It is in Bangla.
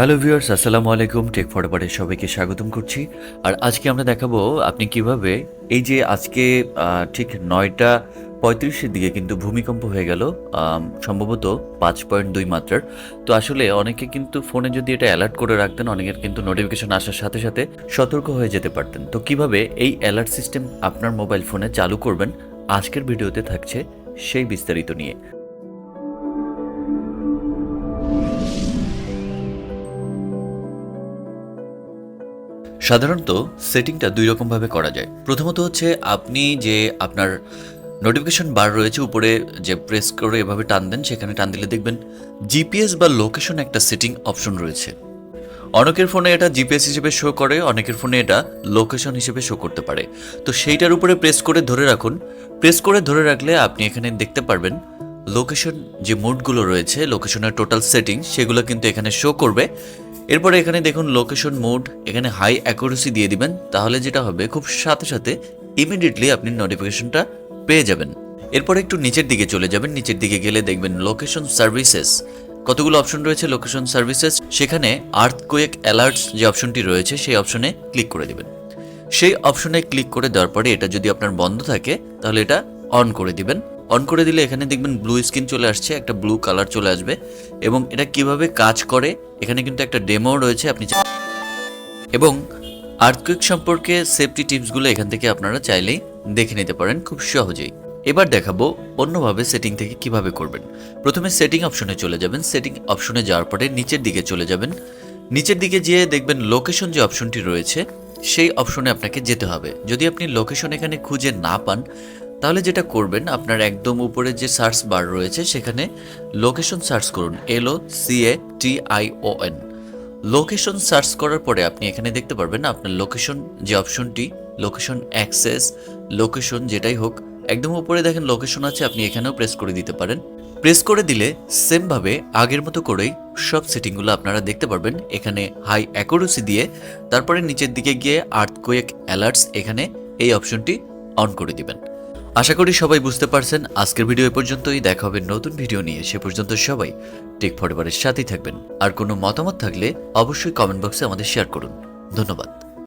হ্যালো ভিউয়ার্স, আসসালামু আলাইকুম। টেক ফরওয়ার্ডে সবাইকে স্বাগতম করছি। আর আজকে আমরা দেখাবো আপনি কিভাবে এই যে আজকে ঠিক 9টা 35-এর দিকে কিন্তু ভূমিকম্প হয়ে গেল, সম্ভবত 5.2 মাত্রার। তো আসলে অনেকে কিন্তু ফোনে যদি এটা অ্যালার্ট করে রাখতেন, অনেকের কিন্তু নোটিফিকেশন আসার সাথে সাথে সতর্ক হয়ে যেতে পারতেন। তো কিভাবে এই অ্যালার্ট সিস্টেম আপনার মোবাইল ফোনে চালু করবেন, আজকের ভিডিওতে থাকছে সেই বিস্তারিত নিয়ে। সাধারণত সেটিংটা দুই রকমভাবে করা যায়। প্রথমত হচ্ছে আপনি যে আপনার নোটিফিকেশন বার রয়েছে উপরে, যে প্রেস করে এভাবে টান দেন, সেখানে টান দিলে দেখবেন জিপিএস বা লোকেশন একটা সেটিং অপশন রয়েছে। অনেকের ফোনে এটা জিপিএস হিসেবে শো করে, অনেকের ফোনে এটা লোকেশন হিসেবে শো করতে পারে। তো সেইটার উপরে প্রেস করে ধরে রাখুন। প্রেস করে ধরে রাখলে আপনি এখানে দেখতে পারবেন লোকেশন যে মোডগুলো রয়েছে, লোকেশনের টোটাল সেটিং, সেগুলো কিন্তু এখানে শো করবে। এরপরে এখানে দেখুন লোকেশন মোড, এখানে হাই অ্যাকুরেসি দিয়ে দিবেন। তাহলে যেটা হবে, খুব সাথে সাথে ইমিডিয়েটলি আপনি নোটিফিকেশনটা পেয়ে যাবেন। এরপরে একটু নিচের দিকে চলে যাবেন। নিচের দিকে গেলে দেখবেন লোকেশন সার্ভিসেস, কতগুলো অপশন রয়েছে লোকেশন সার্ভিসেস। সেখানে আর্থকুয়েক অ্যালার্টস যে অপশনটি রয়েছে, সেই অপশনে ক্লিক করে দেবেন। সেই অপশনে ক্লিক করে দেওয়ার পরে এটা যদি আপনার বন্ধ থাকে, তাহলে এটা অন করে দিবেন। অন করে দিলে এখানে দেখবেন ব্লু স্ক্রিন চলে আসছে, একটা ব্লু কালার চলে আসবে। এবং এটা কিভাবে কাজ করে, এখানে কিন্তু একটা ডেমো রয়েছে, আপনি এবং আর্থকুয়েক সম্পর্কে সেফটি টিপসগুলো এখান থেকে আপনারা চাইলেই দেখে নিতে পারেন খুব সহজেই। এবার দেখাবো অন্যভাবে সেটিং থেকে কিভাবে করবেন। প্রথমে সেটিং অপশনে চলে যাবেন। সেটিং অপশনে যাওয়ার পরে নিচের দিকে চলে যাবেন। নিচের দিকে যেয়ে দেখবেন লোকেশন যে অপশনটি রয়েছে, সেই অপশনে আপনাকে যেতে হবে। যদি আপনি লোকেশন এখানে খুঁজে না পান, তাহলে যেটা করবেন, আপনার একদম উপরে যে সার্চ বার রয়েছে, সেখানে লোকেশন সার্চ করুন, LOCATION। লোকেশন সার্চ করার পরে আপনি এখানে দেখতে পারবেন আপনার লোকেশন যে অপশনটি, লোকেশন অ্যাক্সেস, লোকেশন যেটাই হোক, একদম উপরে দেখেন লোকেশন আছে, আপনি এখানেও প্রেস করে দিতে পারেন। প্রেস করে দিলে সেমভাবে আগের মতো করেই সব সেটিংগুলো আপনারা দেখতে পারবেন। এখানে হাই অ্যাকুরেসি দিয়ে তারপরে নিচের দিকে গিয়ে আর্থকুয়েক অ্যালার্টস, এখানে এই অপশনটি অন করে দিবেন। আশা করি সবাই বুঝতে পারছেন। আজকের ভিডিও এ পর্যন্তই, দেখা হবে নতুন ভিডিও নিয়ে। সে পর্যন্ত সবাই টেক ফরওয়ার্ডের সাথেই থাকবেন। আর কোনো মতামত থাকলে অবশ্যই কমেন্ট বক্সে আমাদের শেয়ার করুন। ধন্যবাদ।